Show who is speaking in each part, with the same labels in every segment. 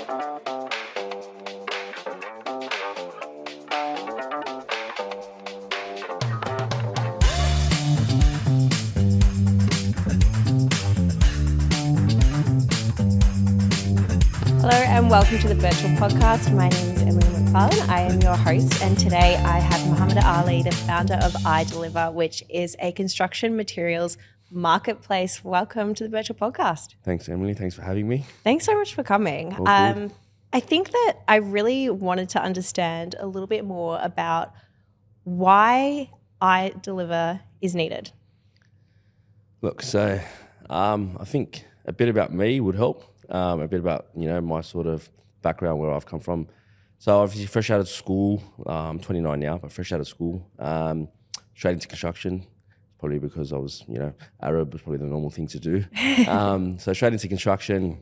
Speaker 1: Hello and welcome to the Birchal Podcast. My name is Emily Macfarlane. I am your host, and today I have Mohammed Ali, the founder of iDlvr, which is a construction materials marketplace. Welcome to the Birchal Podcast.
Speaker 2: Thanks, Emily. Thanks for having me.
Speaker 1: Thanks so much for coming. I think that I really wanted to understand a little bit more about why iDlvr is needed.
Speaker 2: Look, so I think a bit about me would help. A bit about, my sort of background, where I've come from. So obviously fresh out of school, I'm 29 now, but fresh out of school, straight into construction, probably because I was, Arab was probably the normal thing to do. So straight into construction,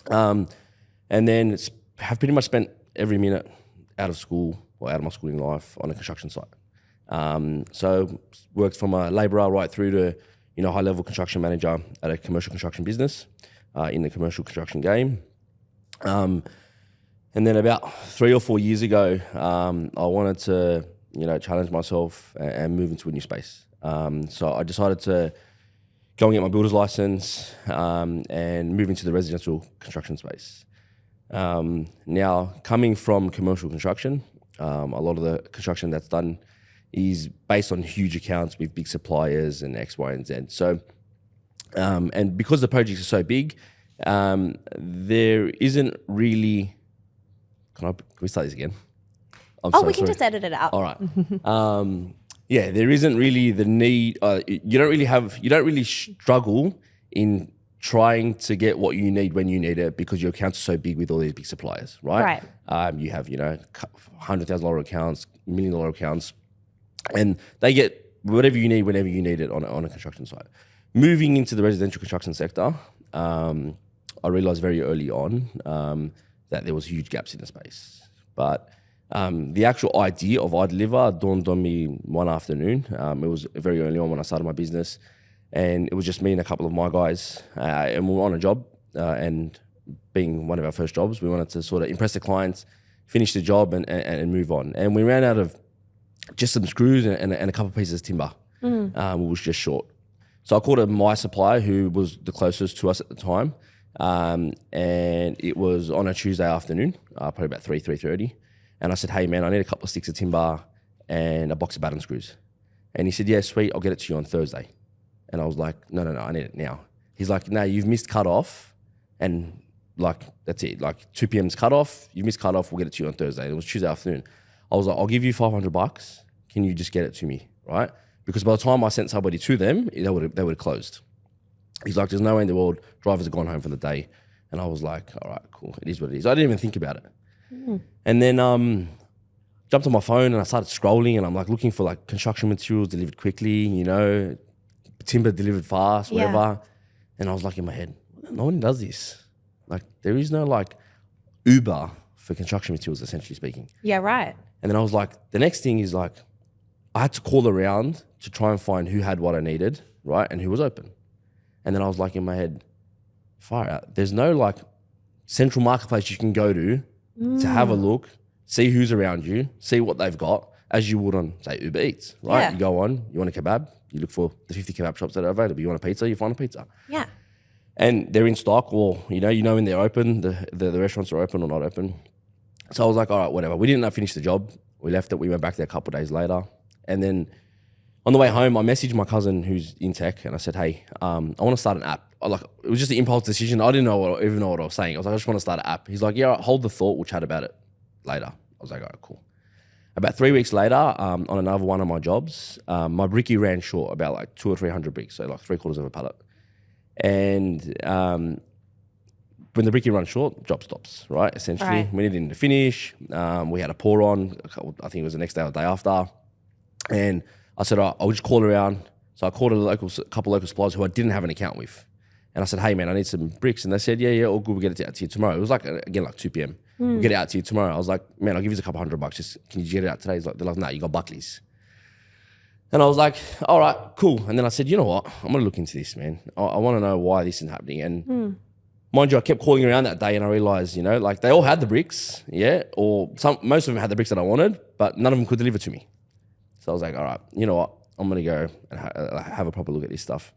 Speaker 2: and then have pretty much spent every minute out of school or out of my schooling life on a construction site. So worked from a labourer right through to, high-level construction manager at a commercial construction business. In the commercial construction game. And then about 3 or 4 years ago, I wanted to, challenge myself and move into a new space. So I decided to go and get my builder's license and move into the residential construction space. Now, coming from commercial construction, a lot of the construction that's done is based on huge accounts with big suppliers and X, Y, and Z. So and because the projects are so big, there isn't really. Can we start this again?
Speaker 1: We can just edit it out.
Speaker 2: All right. There isn't really the need. You don't really struggle in trying to get what you need when you need it because your accounts are so big with all these big suppliers, right? Right. You have $100,000 accounts, $1 million accounts, and they get whatever you need whenever you need it on a construction site. Moving into the residential construction sector, I realised very early on that there was huge gaps in the space. But the actual idea of iDlvr dawned on me one afternoon. It was very early on when I started my business, and it was just me and a couple of my guys, and we were on a job. And being one of our first jobs, we wanted to sort of impress the clients, finish the job, and move on. And we ran out of just some screws and a couple of pieces of timber. We was just short. So I called my supplier, who was the closest to us at the time, and it was on a Tuesday afternoon, probably about 3:30. And I said, "Hey man, I need a couple of sticks of timber and a box of batten screws." And he said, "Yeah, sweet, I'll get it to you on Thursday." And I was like, No, I need it now. He's like, "No, you've missed cut off, and that's it. 2 p.m.'s cut off. You've missed cut off. We'll get it to you on Thursday." It was Tuesday afternoon. I was like, "I'll give you $500. Can you just get it to me, right?" Because by the time I sent somebody to them, they would have closed. He's like, "There's no way in the world. Drivers have gone home for the day." And I was like, "All right, cool. It is what it is." I didn't even think about it. And then jumped on my phone and I started scrolling, and I'm like looking for construction materials delivered quickly, timber delivered fast, whatever. Yeah. And I was like in my head, no one does this. There is no Uber for construction materials, essentially speaking.
Speaker 1: Yeah, right.
Speaker 2: And then I was like, the next thing is I had to call around to try and find who had what I needed, right, and who was open. And then I was like in my head, fire out. There's no central marketplace you can go to have a look, see who's around you, see what they've got, as you would on, say, Uber Eats, right? Yeah. You go on, you want a kebab, you look for the 50 kebab shops that are available. You want a pizza, you find a pizza.
Speaker 1: Yeah.
Speaker 2: And they're in stock, or, when they're open, the restaurants are open or not open. So I was like, all right, whatever. We didn't finish the job. We left it. We went back there a couple of days later. And then on the way home, I messaged my cousin who's in tech, and I said, "Hey, I want to start an app." It was just an impulse decision. I didn't even know what I was saying. I was like, "I just want to start an app." He's like, "Yeah, hold the thought. We'll chat about it later." I was like, "All right, cool." About 3 weeks later, on another one of my jobs, my brickie ran short about 200 or 300 bricks, so 3/4 of a pallet. And when the brickie runs short, job stops, right? Essentially, right. We needed to finish. We had a pour on. I think it was the next day or the day after. And I said, I'll just call around. So I called a couple of local suppliers who I didn't have an account with. And I said, "Hey man, I need some bricks." And they said, yeah, all good. We'll get it out to you tomorrow. It was again 2 p.m. We'll get it out to you tomorrow. I was like, "Man, I'll give you a couple $100. Just can you get it out today?" They're like, "Nah, you got Buckley's." And I was like, "All right, cool." And then I said, "You know what? I'm going to look into this, man. I want to know why this is happening." And mind you, I kept calling around that day and I realized, like they all had the bricks, or most of them had the bricks that I wanted, but none of them could deliver to me. So I was like, all right, you know what? I'm going to go and have a proper look at this stuff.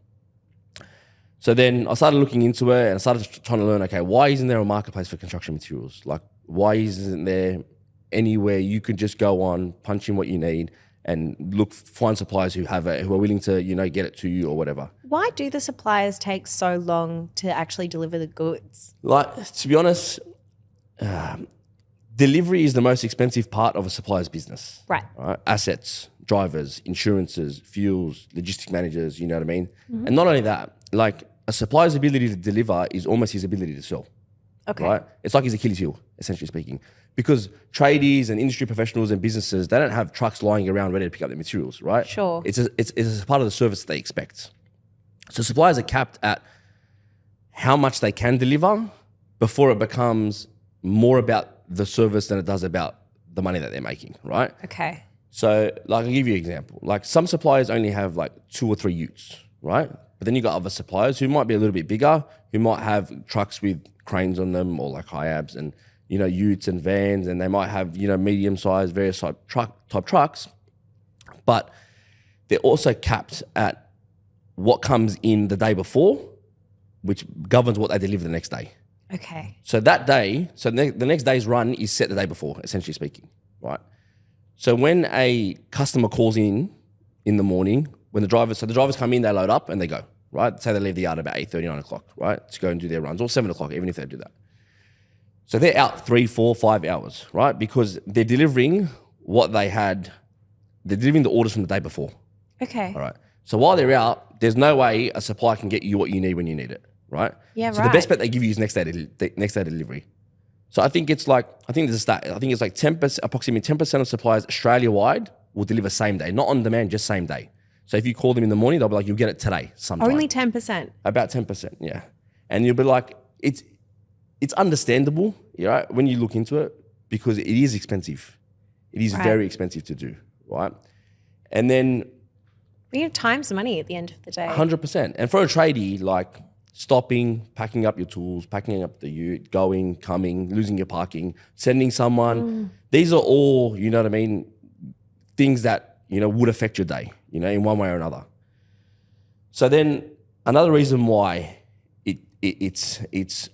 Speaker 2: So then I started looking into it and I started trying to learn, okay, why isn't there a marketplace for construction materials? Like, why isn't there anywhere you could just go on, punch in what you need and find suppliers who have it, who are willing to, get it to you or whatever.
Speaker 1: Why do the suppliers take so long to actually deliver the goods?
Speaker 2: Like, to be honest, delivery is the most expensive part of a supplier's business.
Speaker 1: Right.
Speaker 2: Assets, drivers, insurances, fuels, logistic managers, you know what I mean? Mm-hmm. And not only that, like a supplier's ability to deliver is almost his ability to sell.
Speaker 1: Okay.
Speaker 2: Right? It's like his Achilles heel, essentially speaking. Because tradies and industry professionals and businesses, they don't have trucks lying around ready to pick up their materials, right?
Speaker 1: Sure.
Speaker 2: It's a part of the service they expect. So suppliers are capped at how much they can deliver before it becomes more about the service than it does about the money that they're making, right?
Speaker 1: Okay.
Speaker 2: So, like, I'll give you an example. Like, some suppliers only have, like, 2 or 3 utes, right? But then you got other suppliers who might be a little bit bigger, who might have trucks with cranes on them or, like, high-abs and, utes and vans, and they might have, medium-sized, various type trucks. But they're also capped at what comes in the day before, which governs what they deliver the next day.
Speaker 1: Okay.
Speaker 2: So that day, the next day's run is set the day before, essentially speaking, right? So when a customer calls in the morning, when the drivers come in, they load up and they go, right? Say they leave the yard about 8:30, 9 o'clock, right? To go and do their runs, or 7 o'clock, even if they do that. So they're out 3, 4, 5 hours, right? Because they're delivering they're delivering the orders from the day before.
Speaker 1: Okay.
Speaker 2: All right. So while they're out, there's no way a supplier can get you what you need when you need it, right?
Speaker 1: Yeah,
Speaker 2: so the best bet they give you is next day delivery. So I think there's a stat. I think it's like 10%, approximately 10% of suppliers Australia-wide will deliver same day, not on demand, just same day. So if you call them in the morning, they'll be like, you'll get it today sometime.
Speaker 1: Only 10%?
Speaker 2: About 10%, yeah. And you'll be like, it's understandable, right, when you look into it, because it is expensive. It is very expensive to do, right? And then...
Speaker 1: time's money at the end of the day.
Speaker 2: 100%. And for a tradie, like stopping, packing up your tools, packing up the ute, going, coming, losing your parking, sending someone, these are all, things that, would affect your day, in one way or another. So then another reason why it's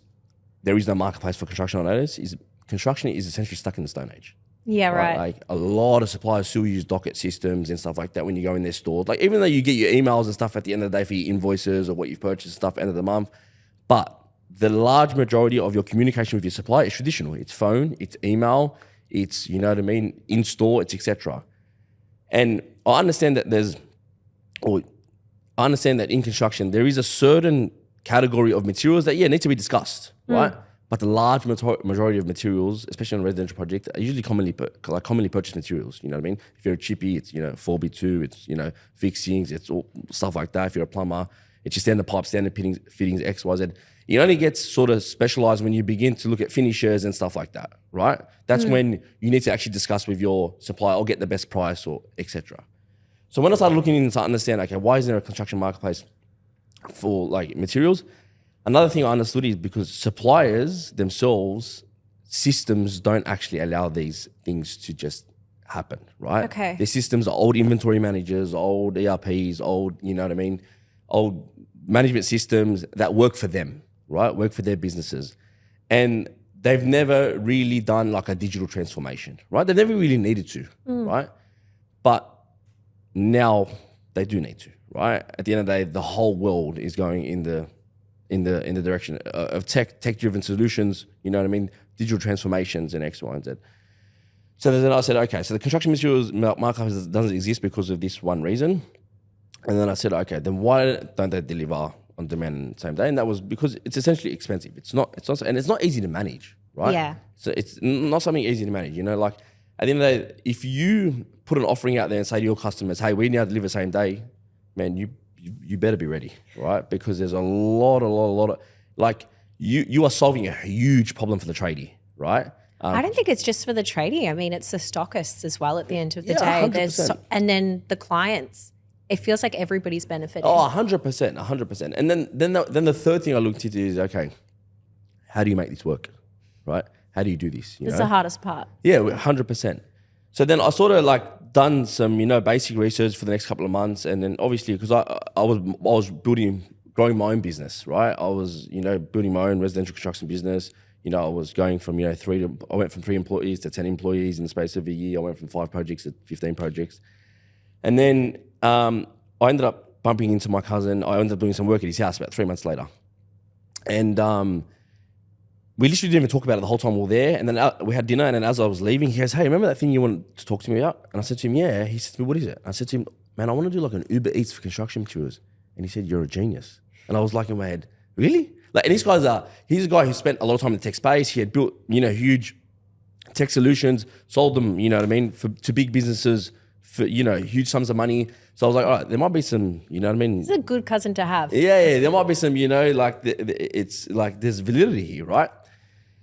Speaker 2: there is no marketplace for construction on notice is construction is essentially stuck in the Stone Age.
Speaker 1: Yeah, right.
Speaker 2: Like a lot of suppliers still use docket systems and stuff like that when you go in their stores. Like even though you get your emails and stuff at the end of the day for your invoices or what you've purchased and stuff end of the month, but the large majority of your communication with your supplier is traditional. It's phone, it's email, it's, in store, it's etc. And I understand that in construction there is a certain category of materials that need to be discussed, right? But the large majority of materials, especially on a residential project, are usually commonly purchased materials. You know what I mean? If you're a chippy, it's 4x2, it's fixings, it's all stuff like that. If you're a plumber, it's your standard pipes, standard fittings, X, Y, Z. It only gets sort of specialized when you begin to look at finishers and stuff like that, right? That's when you need to actually discuss with your supplier or get the best price or etc. So when I started looking into understand, okay, why isn't there a construction marketplace for like materials? Another thing I understood is because suppliers themselves, systems don't actually allow these things to just happen, right?
Speaker 1: Okay.
Speaker 2: Their systems are old inventory managers, old ERPs, old, old management systems that work for them, right? Work for their businesses. And they've never really done like a digital transformation, right? They've never really needed to, right? But now they do need to, right? At the end of the day, the whole world is going in the direction of tech-driven solutions, digital transformations and X, Y, and Z. So then I said, okay, so the construction materials markup doesn't exist because of this one reason. And then I said, okay, then why don't they deliver on demand on the same day? And that was because it's essentially expensive. It's not, and it's not easy to manage, right? Yeah. So it's not something easy to manage, like at the end of the day, if you put an offering out there and say to your customers, hey, we now deliver same day, man, you better be ready, right? Because there's a lot of, like, you are solving a huge problem for the tradie, right?
Speaker 1: I don't think it's just for the tradie. I mean, it's the stockists as well at the end of the day.
Speaker 2: 100%.
Speaker 1: And then the clients. It feels like everybody's benefiting.
Speaker 2: Oh, 100%. And then the third thing I looked into is, okay, how do you make this work, right? How do you do this?
Speaker 1: It's the hardest part.
Speaker 2: Yeah, 100%. So then I sort of like done some, basic research for the next couple of months. And then obviously, because I was growing my own business, right? I was, building my own residential construction business. I was going from, I went from 3 employees to 10 employees in the space of a year. I went from 5 projects to 15 projects. And then I ended up bumping into my cousin. I ended up doing some work at his house about 3 months later. And we literally didn't even talk about it the whole time we were there. And then we had dinner, and then as I was leaving, he goes, hey, remember that thing you wanted to talk to me about? And I said to him, yeah. He said to me, what is it? I said to him, man, I want to do like an Uber Eats for construction materials. And he said, you're a genius. And I was like in my head, really? Like, and he's a guy who spent a lot of time in the tech space. He had built, huge tech solutions, sold them, to big businesses for, huge sums of money. So I was like, all right, there might be some,
Speaker 1: He's a good cousin to have.
Speaker 2: Yeah, there might be some, it's like there's validity here, right?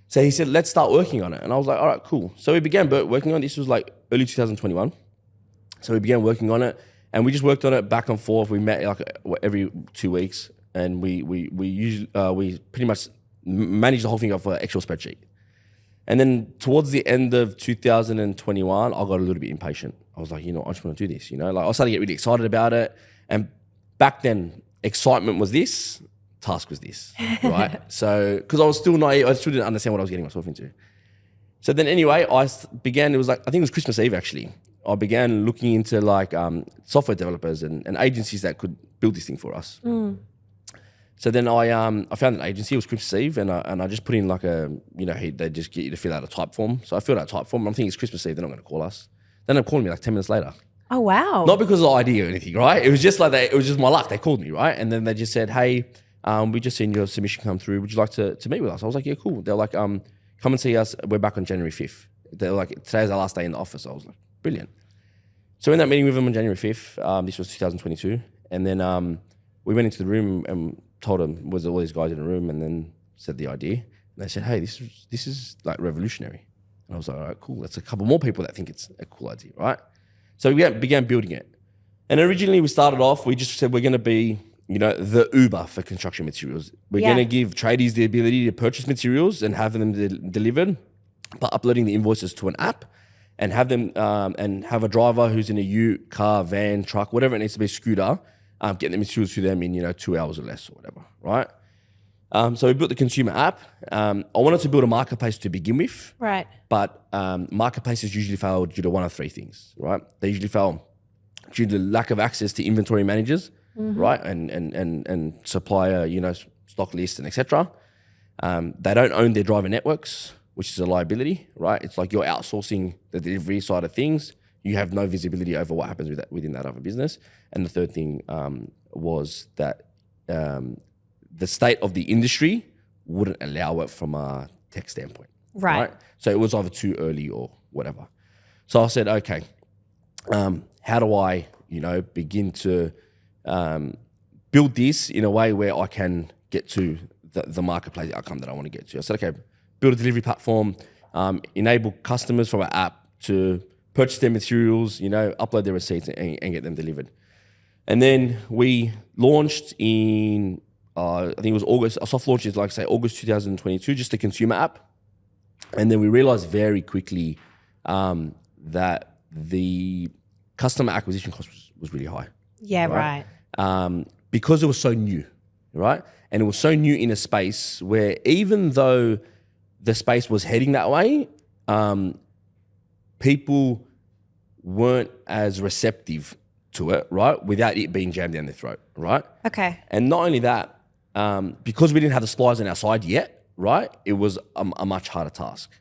Speaker 2: So he said, let's start working on it. And I was like, all right, cool. So we began working on it. This was like early 2021. So we began working on it, and we just worked on it back and forth. We met like every 2 weeks, and we pretty much managed the whole thing off an Excel spreadsheet. And then towards the end of 2021, I got a little bit impatient. I was like, I just want to do this, Like I started to get really excited about it. And back then, excitement was this, task was this, right? So, because I was still naive, I still didn't understand what I was getting myself into. So then anyway, I think it was Christmas Eve actually. I began looking into like software developers and agencies that could build this thing for us. So then I found an agency. It was Christmas Eve, and I just put in like they just get you to fill out a type form. So I filled out a type form. I'm thinking it's Christmas Eve. They're not going to call us. Then they're calling me like 10 minutes later.
Speaker 1: Oh wow!
Speaker 2: Not because of the idea or anything, right? It was just like it was just my luck. They called me, right, and then they just said, "Hey, we just seen your submission come through. Would you like to meet with us?" I was like, "Yeah, cool." They're like, "Come and see us. We're back on January 5th." They're like, "Today's our last day in the office." I was like, "Brilliant." So we ended up meeting with them on January 5th. This was 2022, and then we went into the room and told them was all these guys in the room, and then said the idea. And they said, "Hey, this is like revolutionary." And I was like, "All right, cool. That's a couple more people that think it's a cool idea, right?" So we began building it. And originally we started off, we just said we're going to be, the Uber for construction materials. We're going to give tradies the ability to purchase materials and have them delivered by uploading the invoices to an app, and have them and have a driver who's in a ute, car, van, truck, whatever it needs to be, scooter, get the materials to them in 2 hours or less or whatever, right? So we built the consumer app. I wanted to build a marketplace to begin with,
Speaker 1: right?
Speaker 2: But marketplaces usually fail due to one of 3 things, right? They usually fail due to lack of access to inventory managers, right, and supplier, stock lists and etc. They don't own their driver networks, which is a liability, right? It's like you're outsourcing the delivery side of things. You have no visibility over what happens within that other business. And the third thing was that the state of the industry wouldn't allow it from a tech standpoint. Right. So it was either too early or whatever. So I said, okay, how do I, begin to build this in a way where I can get to the marketplace outcome that I want to get to? I said, okay, build a delivery platform, enable customers from an app to purchase their materials, upload their receipts and get them delivered. And then we launched in, I think it was August, a soft launch is like say August 2022, just a consumer app. And then we realized very quickly that the customer acquisition cost was really high.
Speaker 1: Yeah, right.
Speaker 2: Because it was so new, right? And it was so new in a space where even though the space was heading that way, people weren't as receptive to it, right? Without it being jammed down their throat, right?
Speaker 1: Okay.
Speaker 2: And not only that, because we didn't have the suppliers on our side yet, right? It was a much harder task.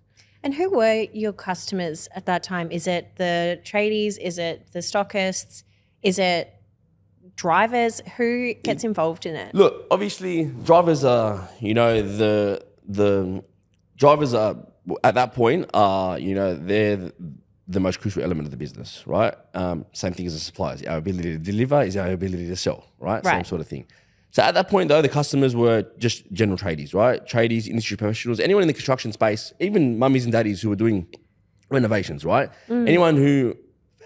Speaker 1: And who were your customers at that time? Is it the tradies? Is it the stockists? Is it drivers? Who gets involved in it?
Speaker 2: Look, obviously, drivers are, the drivers are at that point are, they're the most crucial element of the business, right? Same thing as the suppliers. Our ability to deliver is our ability to sell, right? Same sort of thing. So at that point, though, the customers were just general tradies, right? Tradies, industry professionals, anyone in the construction space, even mummies and daddies who were doing renovations, right? Anyone who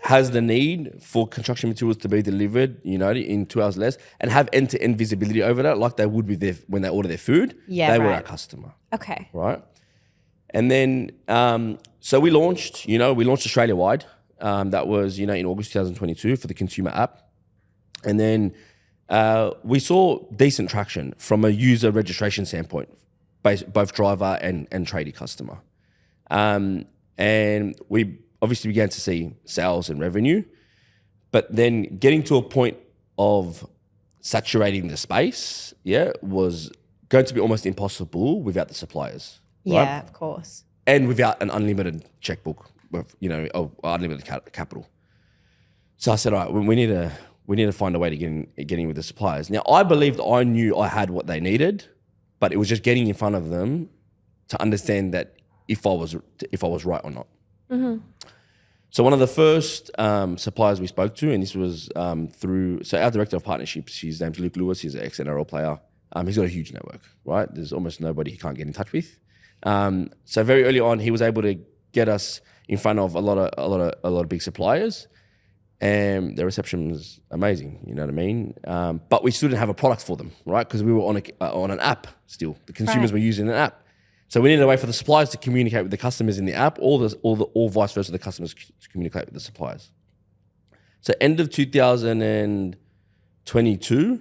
Speaker 2: has the need for construction materials to be delivered, in 2 hours less, and have end-to-end visibility over that, like they would with when they order their food.
Speaker 1: Yeah,
Speaker 2: they
Speaker 1: right.
Speaker 2: were our customer.
Speaker 1: Okay.
Speaker 2: Right. And then, so we launched Australia-wide. That was, in August 2022 for the consumer app. And then we saw decent traction from a user registration standpoint, both driver and tradie customer. And we obviously began to see sales and revenue, but then getting to a point of saturating the space, was going to be almost impossible without the suppliers.
Speaker 1: Yeah,
Speaker 2: right?
Speaker 1: of course.
Speaker 2: And without an unlimited checkbook, with, or unlimited capital. So I said, all right, we need to find a way to get in with the suppliers. Now, I believed I knew I had what they needed, but it was just getting in front of them to understand that if I was right or not.
Speaker 1: Mm-hmm.
Speaker 2: So one of the first suppliers we spoke to, and this was through, so our director of partnerships, his name's Luke Lewis, he's an ex-NRL player. He's got a huge network, right? There's almost nobody he can't get in touch with. So very early on, he was able to get us in front of a lot of big suppliers, and their reception was amazing. You know what I mean? But we still didn't have a product for them, right? Because we were on an app still. The consumers were using an app. So we needed a way for the suppliers to communicate with the customers in the app, or vice versa, the customers to communicate with the suppliers. So end of 2022,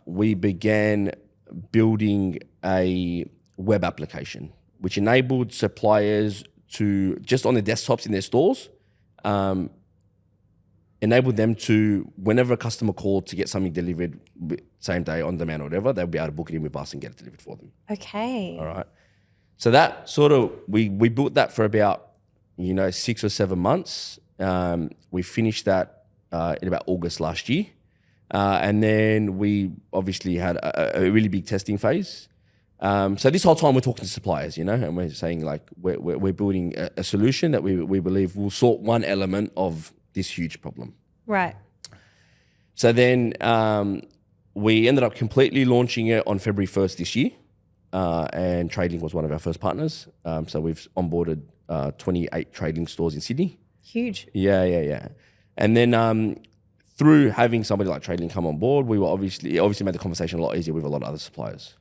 Speaker 2: we began building a web application, which enabled suppliers to, just on their desktops in their stores, enabled them to, whenever a customer called to get something delivered same day, on demand or whatever, they'll be able to book it in with us and get it delivered for them.
Speaker 1: Okay.
Speaker 2: All right. So that sort of, we built that for about, 6 or 7 months. We finished that in about August last year. And then we obviously had a really big testing phase. So this whole time we're talking to suppliers, and we're saying like, we're building a solution that we believe will sort one element of this huge problem.
Speaker 1: Right.
Speaker 2: So then we ended up completely launching it on February 1st this year. And TradeLink was one of our first partners. So we've onboarded 28 TradeLink stores in Sydney.
Speaker 1: Huge.
Speaker 2: Yeah. And then through having somebody like TradeLink come on board, we were obviously made the conversation a lot easier with a lot of other suppliers.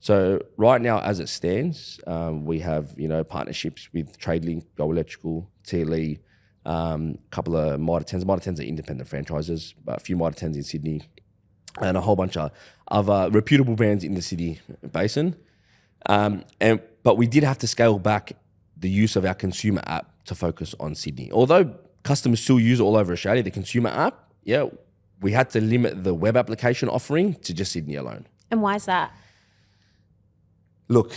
Speaker 2: So right now, as it stands, we have partnerships with TradeLink, Go Electrical, TLE, couple of Mitre 10s. Mitre 10s are independent franchises, but a few Mitre 10s in Sydney, and a whole bunch of other reputable brands in the city basin. But we did have to scale back the use of our consumer app to focus on Sydney. Although customers still use it all over Australia, the consumer app, we had to limit the web application offering to just Sydney alone.
Speaker 1: And why is that?
Speaker 2: Look,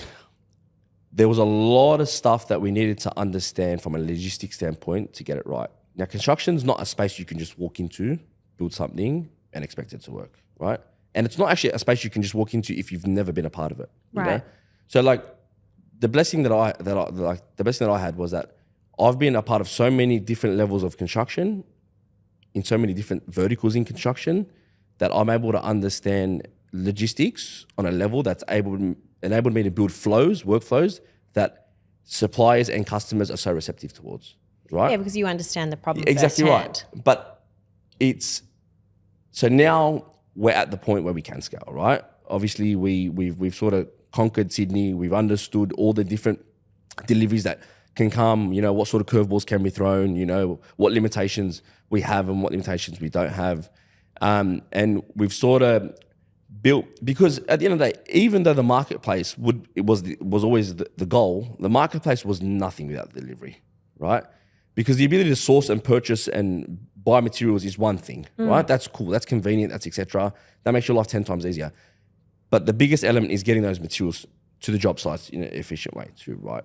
Speaker 2: there was a lot of stuff that we needed to understand from a logistics standpoint to get it right. Now, construction's not a space you can just walk into, build something, and expect it to work, right? And it's not actually a space you can just walk into if you've never been a part of it. You know? So, like, the blessing that I had was that I've been a part of so many different levels of construction, in so many different verticals in construction, that I'm able to understand logistics on a level that's enabled me to build workflows that suppliers and customers are so receptive towards, right?
Speaker 1: Yeah, because you understand the problem
Speaker 2: exactly
Speaker 1: firsthand.
Speaker 2: Right. But so now we're at the point where we can scale, right? Obviously, we've sort of conquered Sydney. We've understood all the different deliveries that can come, what sort of curveballs can be thrown, what limitations we have and what limitations we don't have. And we've sort of built, because at the end of the day, even though the marketplace was always the goal, the marketplace was nothing without the delivery, right? Because the ability to source and purchase and buy materials is one thing, right? That's cool, that's convenient, that's etc. That makes your life 10 times easier. But the biggest element is getting those materials to the job sites in an efficient way too, right?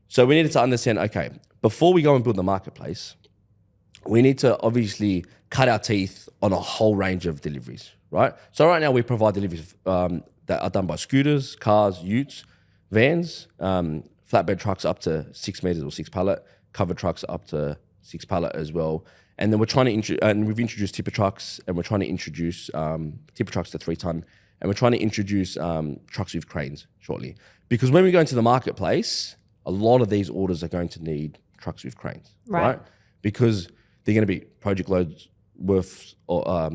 Speaker 2: So we needed to understand, okay, before we go and build the marketplace, we need to obviously cut our teeth on a whole range of deliveries, right? So right now we provide deliveries that are done by scooters, cars, utes, vans, flatbed trucks up to 6 meters or 6 pallet, covered trucks up to 6 pallet as well. And then we're trying to and we've introduced tipper trucks, and we're trying to introduce tipper trucks to 3 ton, and we're trying to introduce trucks with cranes shortly. Because when we go into the marketplace, a lot of these orders are going to need trucks with cranes, right? because they're going to be project loads worth of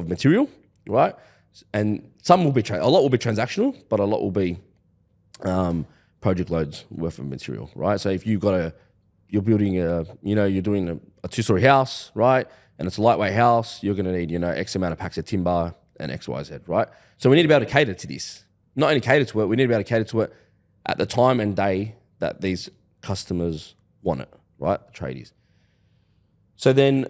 Speaker 2: material, right? And some will be a lot will be transactional, but a lot will be project loads worth of material, right? So if you're building you're doing a 2-story house, right? And it's a lightweight house, you're going to need, X amount of packs of timber and X, Y, Z, right? So we need to be able to cater to this. Not only cater to it, we need to be able to cater to it at the time and day that these customers want it, right? Tradies. So then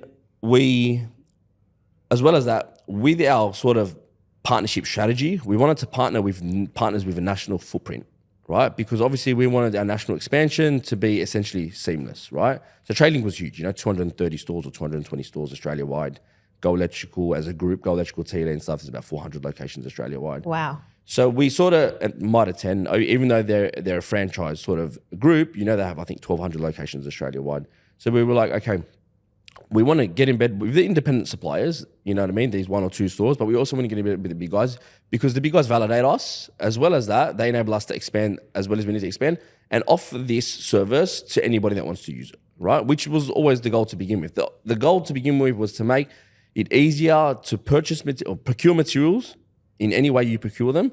Speaker 2: as well as that, with our sort of partnership strategy, we wanted to partner with partners with a national footprint, right? Because obviously we wanted our national expansion to be essentially seamless, right? So Trading was huge, 230 stores or 220 stores Australia-wide. Go Electrical as a group, Go Electrical TLA and stuff is about 400 locations Australia-wide.
Speaker 1: Wow. So
Speaker 2: we sort of might attend, even though they're a franchise sort of group, they have, I think, 1,200 locations Australia-wide. So we were like, okay, we want to get in bed with the independent suppliers, you know what I mean, these 1 or 2 stores, but we also want to get in bed with the big guys because the big guys validate us. As well as that, they enable us to expand as well as we need to expand and offer this service to anybody that wants to use it, right? Which was always the goal to begin with. The goal to begin with was to make it easier to purchase or procure materials in any way you procure them,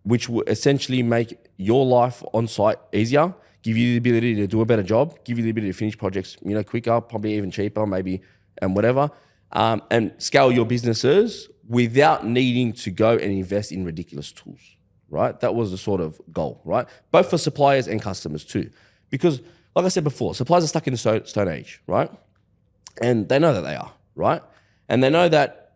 Speaker 2: which will essentially make your life on site easier, give you the ability to do a better job, give you the ability to finish projects, quicker, probably even cheaper, maybe, and whatever, and scale your businesses without needing to go and invest in ridiculous tools, right? That was the sort of goal, right? Both for suppliers and customers too. Because, like I said before, suppliers are stuck in the stone age, right? And they know that they are, right? And they know that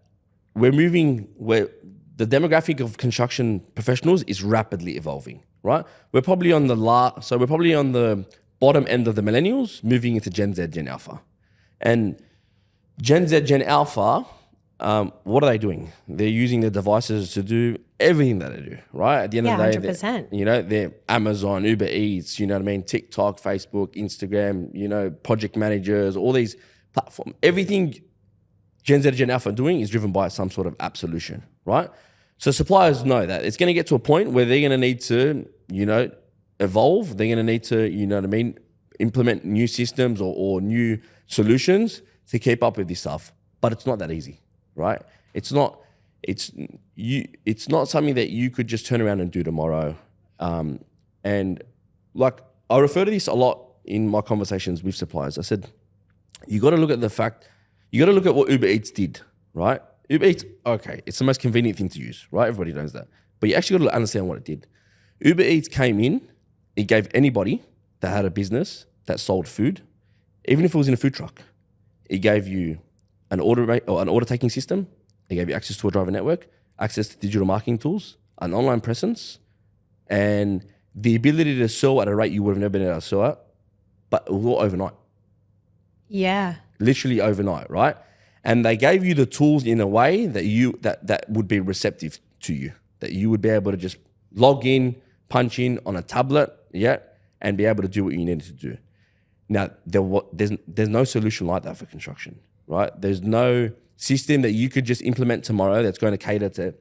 Speaker 2: we're moving where the demographic of construction professionals is rapidly evolving, right? We're probably on the bottom end of the millennials, moving into Gen Z, Gen Alpha. And Gen Z, Gen Alpha, what are they doing? They're using their devices to do everything that they do, right? At the end of the day,
Speaker 1: 100%.
Speaker 2: They're Amazon, Uber Eats, TikTok, Facebook, Instagram, project managers, all these platforms. Everything Gen Z, Gen Alpha are doing is driven by some sort of app solution, right? So suppliers know that it's going to get to a point where they're going to need to, evolve. They're going to need to, implement new systems or new solutions to keep up with this stuff. But it's not that easy, right? It's not something that you could just turn around and do tomorrow. And like I refer to this a lot in my conversations with suppliers. I said, you got to look at what Uber Eats did, right? Uber Eats, okay, it's the most convenient thing to use, right? Everybody knows that. But you actually got to understand what it did. Uber Eats came in, it gave anybody that had a business that sold food, even if it was in a food truck, it gave you an order taking system, it gave you access to a driver network, access to digital marketing tools, an online presence, and the ability to sell at a rate you would have never been able to sell at, but it was all overnight.
Speaker 1: Yeah.
Speaker 2: Literally overnight, right? And they gave you the tools in a way that would be receptive to you, that you would be able to just log in, punch in on a tablet, and be able to do what you needed to do. Now, there's no solution like that for construction, right? There's no system that you could just implement tomorrow that's going to cater to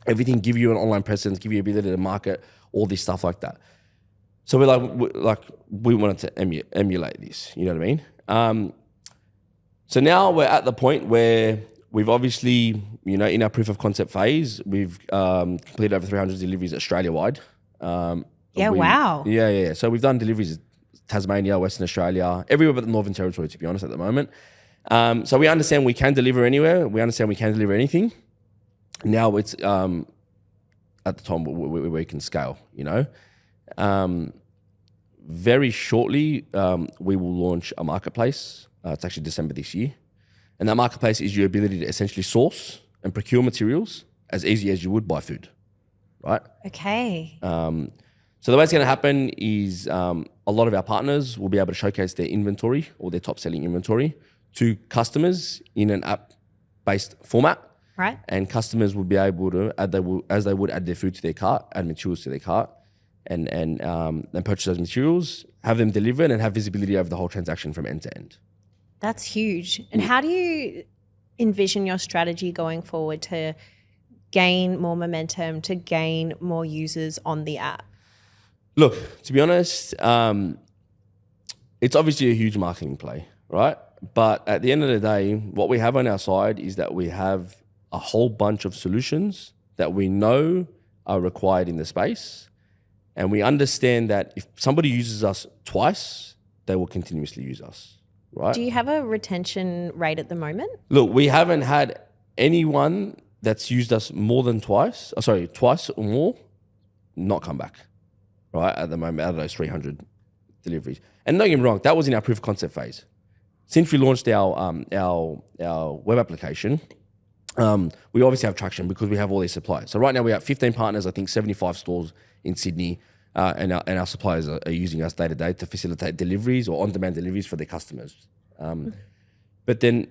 Speaker 2: everything, give you an online presence, give you the ability to market, all this stuff like that. So we wanted to emulate this, you know what I mean? So now we're at the point where we've obviously, in our proof of concept phase, we've completed over 300 deliveries Australia-wide.
Speaker 1: Wow.
Speaker 2: Yeah. So we've done deliveries Tasmania, Western Australia, everywhere but the Northern Territory, to be honest, at the moment. So we understand we can deliver anywhere. We understand we can deliver anything. Now it's at the time where we can scale, Very shortly, we will launch a marketplace. It's actually December this year. And that marketplace is your ability to essentially source and procure materials as easy as you would buy food, right?
Speaker 1: Okay.
Speaker 2: So the way it's going to happen is a lot of our partners will be able to showcase their inventory or their top-selling inventory to customers in an app-based format.
Speaker 1: Right.
Speaker 2: And customers will be able to, as they would add their food to their cart, add materials to their cart, and purchase those materials, have them delivered, and have visibility over the whole transaction from end to end.
Speaker 1: That's huge. And how do you envision your strategy going forward to gain more momentum, to gain more users on the app?
Speaker 2: Look, to be honest, it's obviously a huge marketing play, right? But at the end of the day, what we have on our side is that we have a whole bunch of solutions that we know are required in the space. And we understand that if somebody uses us twice, they will continuously use us, right?
Speaker 1: Do you have a retention rate at the moment?
Speaker 2: Look, we haven't had anyone that's used us twice or more, not come back, right? At the moment, out of those 300 deliveries. And don't get me wrong, that was in our proof of concept phase. Since we launched our web application, we obviously have traction because we have all these suppliers. So right now we have 15 partners, I think 75 stores in Sydney, and our suppliers are using us day to day to facilitate deliveries or on-demand deliveries for their customers. But then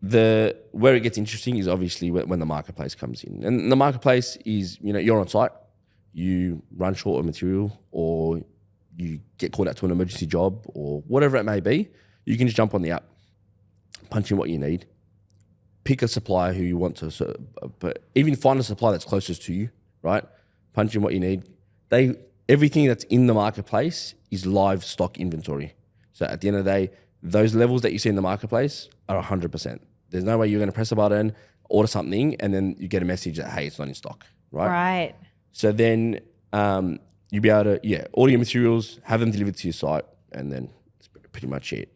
Speaker 2: where it gets interesting is obviously when the marketplace comes in. And the marketplace is, you're on site, you run short of material, or you get called out to an emergency job, or whatever it may be. You can just jump on the app, punch in what you need, pick a supplier who you want to, but even find a supplier that's closest to you, right? Punch in what you need. Everything that's in the marketplace is live stock inventory. So at the end of the day, those levels that you see in the marketplace are 100%. There's no way you're going to press a button, order something, and then you get a message that, hey, it's not in stock, right?
Speaker 1: Right.
Speaker 2: So then you'll be able to, order your materials, have them delivered to your site, and then that's pretty much it.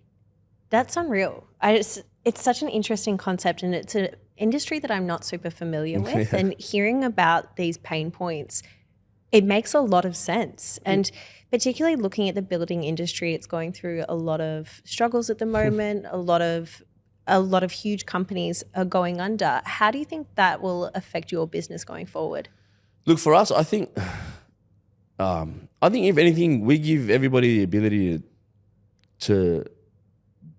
Speaker 1: That's unreal. It's such an interesting concept, and it's an industry that I'm not super familiar with. And hearing about these pain points, it makes a lot of sense. And particularly looking at the building industry, it's going through a lot of struggles at the moment. A lot of huge companies are going under. How do you think that will affect your business going forward?
Speaker 2: Look, for us, I think if anything, we give everybody the ability to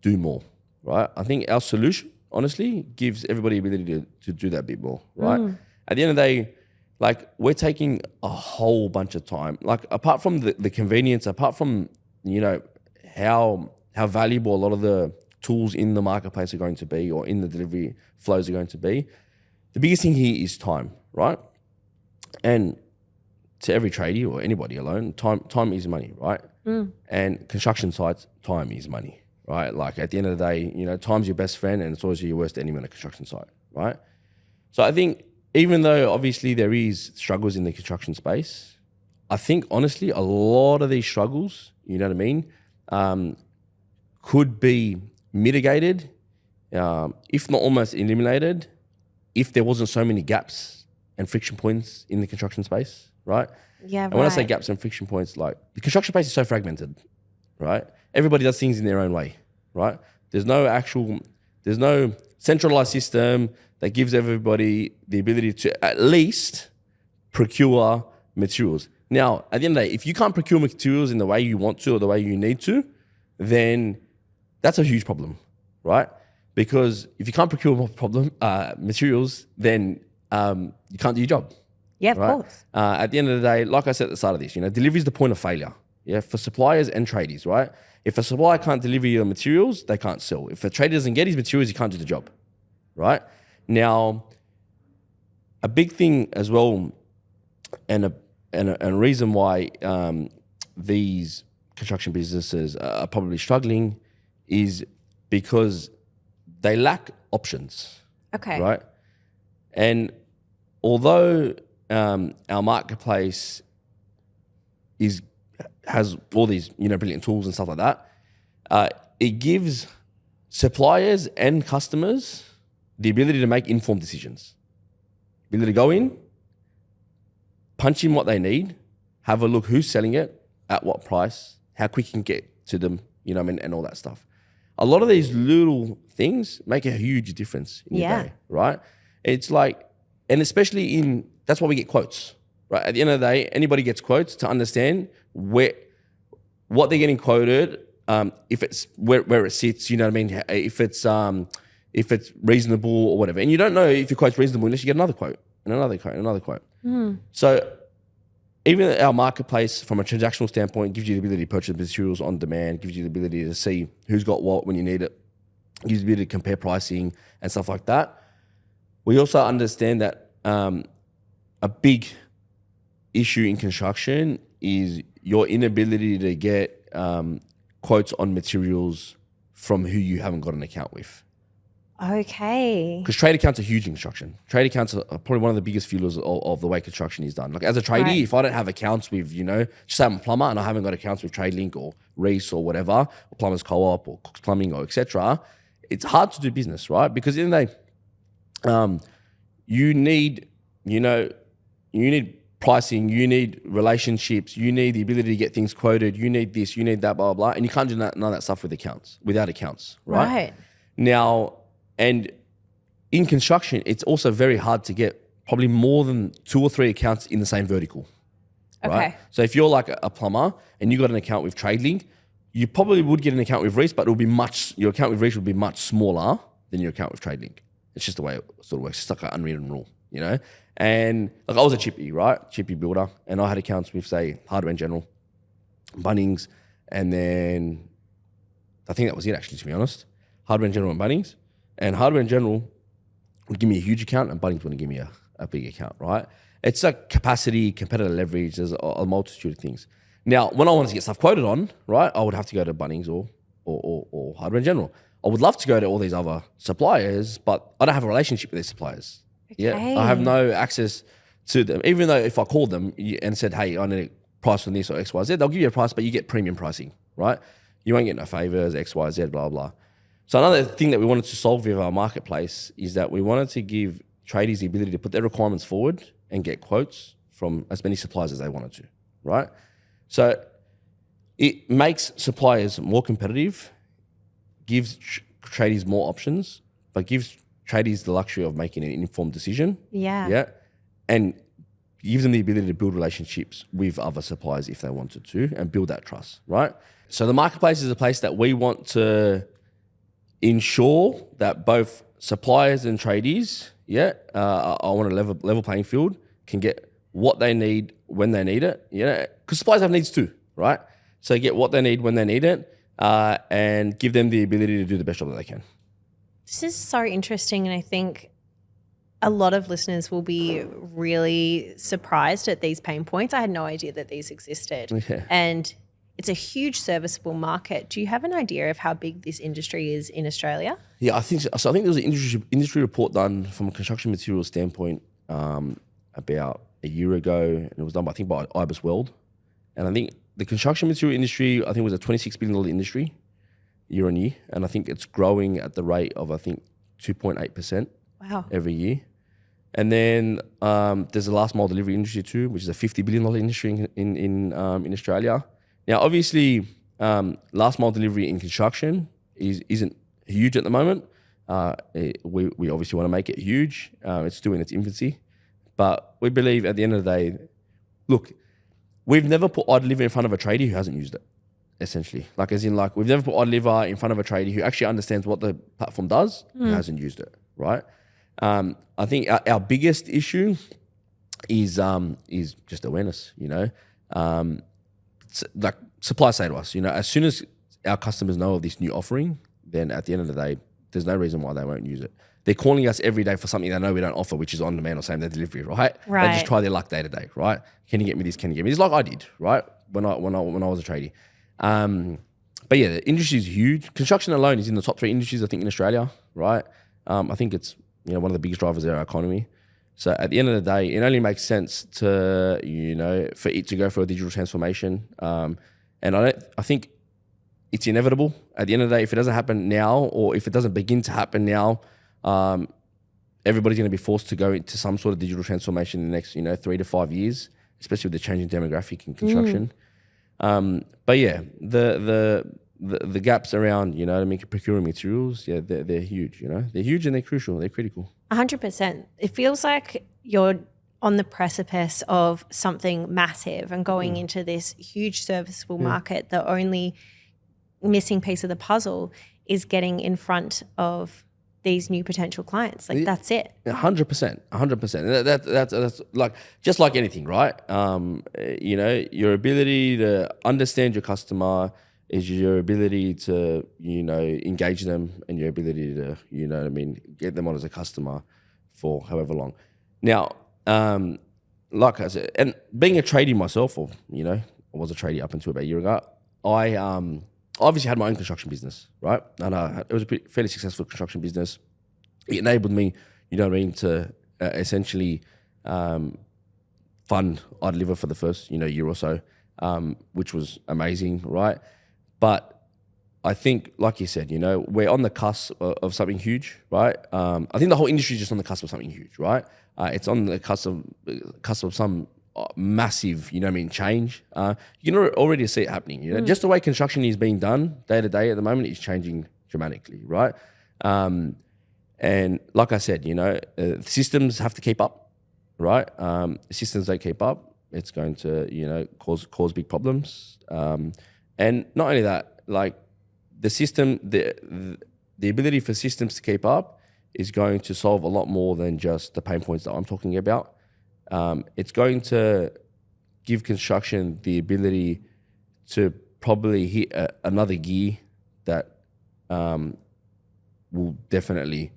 Speaker 2: do more, right? I think our solution, honestly, gives everybody the ability to do that bit more, right? At the end of the day, we're taking a whole bunch of time. Apart from the convenience, apart from, how valuable a lot of the tools in the marketplace are going to be, or in the delivery flows are going to be, the biggest thing here is time, right? And to every tradie or anybody alone, time is money, right? And construction sites, time is money, right? At the end of the day, time's your best friend, and it's always your worst enemy on a construction site, right? So I think even though obviously there is struggles in the construction space, I think honestly a lot of these struggles, you know what I mean, could be mitigated, if not almost eliminated, if there wasn't so many gaps and friction points in the construction space, right?
Speaker 1: Yeah,
Speaker 2: and when I say gaps and friction points, the construction space is so fragmented, right? Everybody does things in their own way, right? There's no centralized system that gives everybody the ability to at least procure materials. Now, at the end of the day, if you can't procure materials in the way you want to or the way you need to, then that's a huge problem, right? Because if you can't procure materials, then you can't do your job.
Speaker 1: Yeah, of course.
Speaker 2: At the end of the day, like I said at the start of this, delivery is the point of failure, for suppliers and tradies, right? If a supplier can't deliver your materials, they can't sell. If a trader doesn't get his materials, he can't do the job, right? Now, a big thing as well, and a reason why these construction businesses are probably struggling is because they lack options.
Speaker 1: Okay.
Speaker 2: Right? And although our marketplace has all these brilliant tools and stuff like that, it gives suppliers and customers the ability to make informed decisions. Ability to go in, punch in what they need, have a look who's selling it, at what price, how quick you can get to them, and all that stuff. A lot of these little things make a huge difference in your day, right? It's and especially that's why we get quotes, right? At the end of the day, anybody gets quotes to understand what they're getting quoted, if it's where it sits, you know what I mean? If it's reasonable or whatever. And you don't know if your quote's reasonable unless you get another quote and another quote and another quote. So even our marketplace, from a transactional standpoint, gives you the ability to purchase materials on demand, gives you the ability to see who's got what when you need it, gives you the ability to compare pricing and stuff like that. We also understand that a big issue in construction is your inability to get quotes on materials from who you haven't got an account with.
Speaker 1: Okay.
Speaker 2: Because trade accounts are huge in construction. Trade accounts are probably one of the biggest fuelers of the way construction is done. Like as a tradie,
Speaker 1: Right.
Speaker 2: if I don't have accounts with, just say I'm a plumber and I haven't got accounts with TradeLink or Reese or whatever, or Plumbers Co-op or Cook's Plumbing or etc., it's hard to do business, right? Because in the day, you need pricing, you need relationships, you need the ability to get things quoted, you need this, you need that, blah, blah, blah. And you can't do none of that stuff without accounts, right?
Speaker 1: Right.
Speaker 2: Now, and in construction, it's also very hard to get probably more than 2 or 3 accounts in the same vertical. Right?
Speaker 1: Okay.
Speaker 2: So if you're like a plumber and you got an account with TradeLink, you probably would get an account with Reese, but your account with Reese would be much smaller than your account with TradeLink. It's just the way it sort of works. It's like an unwritten rule, And like I was a chippy, right? Chippy builder. And I had accounts with, say, Hardware and General, Bunnings, and then I think that was it actually, to be honest. Hardware and General and Bunnings. And Hardware and General would give me a huge account and Bunnings wouldn't give me a big account, right? It's like capacity, competitor leverage. There's a multitude of things. Now, when I wanted to get stuff quoted on, right, I would have to go to Bunnings or Hardware and General. I would love to go to all these other suppliers, but I don't have a relationship with these suppliers.
Speaker 1: Okay.
Speaker 2: Yeah, I have no access to them. Even though if I called them and said, hey, I need a price on this or X, Y, Z, they'll give you a price, but you get premium pricing, right? You won't get no favors, X, Y, Z, blah, blah. So another thing that we wanted to solve with our marketplace is that we wanted to give tradies the ability to put their requirements forward and get quotes from as many suppliers as they wanted to, right? So it makes suppliers more competitive, gives tradies more options, but gives tradies the luxury of making an informed decision.
Speaker 1: Yeah.
Speaker 2: And gives them the ability to build relationships with other suppliers if they wanted to and build that trust, right? So the marketplace is a place that we want to ensure that both suppliers and tradies, on a level playing field, can get what they need when they need it, because suppliers have needs too, right? So get what they need when they need it, and give them the ability to do the best job that they can.
Speaker 1: This is so interesting, and I think a lot of listeners will be really surprised at these pain points. I had no idea that these existed.
Speaker 2: Yeah.
Speaker 1: And it's a huge serviceable market. Do you have an idea of how big this industry is in Australia?
Speaker 2: Yeah, I think so. I think there was an industry report done from a construction materials standpoint about a year ago, and it was done, by IBIS World. And I think the construction material industry, I think, was a $26 billion industry year on year, and I think it's growing at the rate of 2.8%
Speaker 1: Wow.
Speaker 2: every year. And then there's the last mile delivery industry too, which is a $50 billion industry in Australia. Now, obviously, last mile delivery in construction isn't huge at the moment. We obviously want to make it huge. It's still in its infancy. But we believe at the end of the day, look, we've never put iDlvr in front of a tradie who hasn't used it, essentially. We've never put iDlvr in front of a tradie who actually understands what the platform does, who hasn't used it, right? I think our biggest issue is just awareness, like suppliers say to us, as soon as our customers know of this new offering, then at the end of the day, there's no reason why they won't use it. They're calling us every day for something they know we don't offer, which is on demand or same day delivery, right?
Speaker 1: Right.
Speaker 2: They just try their luck day to day, right? Can you get me this? Can you get me this? Like I did, right? When I was a tradie. But yeah, the industry is huge. Construction alone is in the top 3 industries, I think, in Australia, right? I think it's one of the biggest drivers of our economy. So at the end of the day, it only makes sense to for it to go for a digital transformation. And I think it's inevitable. At the end of the day, if it doesn't happen now, or if it doesn't begin to happen now, everybody's going to be forced to go into some sort of digital transformation in the next 3 to 5 years, especially with the changing demographic in construction. But yeah, the gaps around procuring materials, they're huge. They're huge and they're crucial. They're critical.
Speaker 1: 100%. It feels like you're on the precipice of something massive and going into this huge serviceable market. The only missing piece of the puzzle is getting in front of these new potential clients. That's it.
Speaker 2: 100%. 100%. That's like, just like anything, right? Your ability to understand your customer is your ability to, engage them, and your ability to, get them on as a customer for however long. Now, like I said, and being a tradie myself, or, I was a tradie up until about a year ago. I obviously had my own construction business, right? And it was a fairly successful construction business. It enabled me, you know what I mean, to essentially fund iDlvr for the first, year or so, which was amazing, right? But I think, like you said, we're on the cusp of something huge, right? I think the whole industry is just on the cusp of something huge, right? It's on the cusp of some massive, change. You can already see it happening. Just the way construction is being done day to day at the moment is changing dramatically, right? And like I said, systems have to keep up, right? Systems don't keep up, it's going to, cause big problems. And not only that, like the system, the ability for systems to keep up is going to solve a lot more than just the pain points that I'm talking about. It's going to give construction the ability to probably hit another gear that will definitely,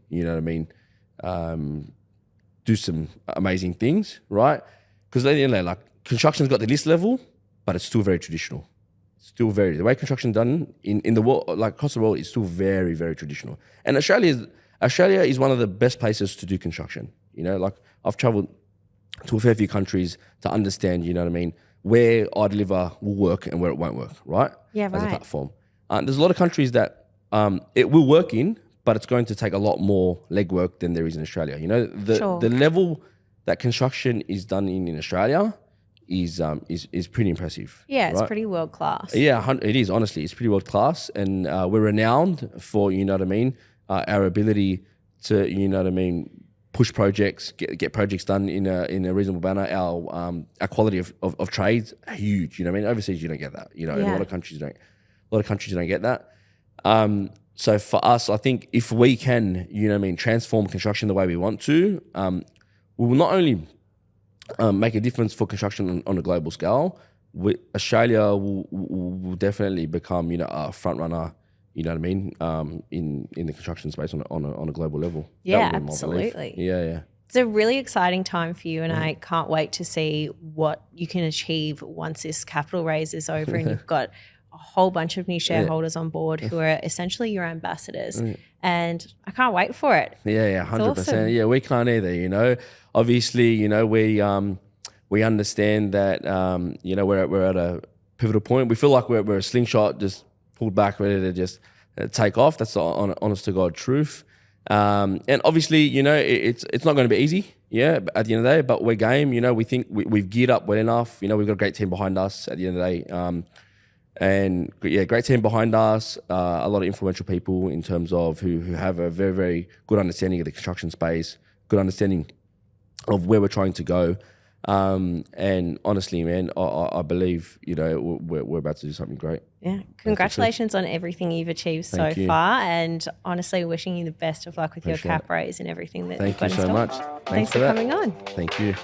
Speaker 2: do some amazing things, right? Because at the end of the day, like construction's got the list level, but it's still very traditional. The way construction done in the world, like across the world, is still very, very traditional. And Australia is one of the best places to do construction. Like I've traveled to a fair few countries to understand, where iDlvr will work and where it won't work, right?
Speaker 1: Yeah,
Speaker 2: As a platform. There's a lot of countries that it will work in, but it's going to take a lot more legwork than there is in Australia. The level that construction is done in Australia is pretty impressive.
Speaker 1: Yeah, it's
Speaker 2: right?
Speaker 1: pretty world class.
Speaker 2: Yeah, it is, honestly. It's pretty world class. And we're renowned for, our ability to, push projects, get projects done in a reasonable manner. Our quality of trades are huge. Overseas you don't get that. In a lot of countries you don't get that. So for us, I think if we can, transform construction the way we want to, we will not only make a difference for construction on a global scale, Australia will definitely become, a front runner, in the construction space on a global level.
Speaker 1: Yeah, absolutely.
Speaker 2: Yeah.
Speaker 1: It's a really exciting time for you, and I can't wait to see what you can achieve once this capital raise is over and you've got a whole bunch of new shareholders on board who are essentially your ambassadors. And I can't wait for it.
Speaker 2: Yeah, 100%.
Speaker 1: Awesome.
Speaker 2: Yeah, we can't either, Obviously, we understand that, we're at a pivotal point. We feel like we're a slingshot just pulled back, ready to just take off. That's the honest to God truth. And obviously, it's not going to be easy, at the end of the day, but we're game. We think we've geared up well enough. We've got a great team behind us at the end of the day. And great team behind us, a lot of influential people in terms of who have a very, very good understanding of the construction space, good understanding of where we're trying to go. And honestly, man, I believe, we're about to do something great.
Speaker 1: Yeah. Congratulations on everything you've achieved so far. And honestly, wishing you the best of luck with your cap raise and everything that you've got in store.
Speaker 2: Thank you so much.
Speaker 1: Thanks for coming on.
Speaker 2: Thank you.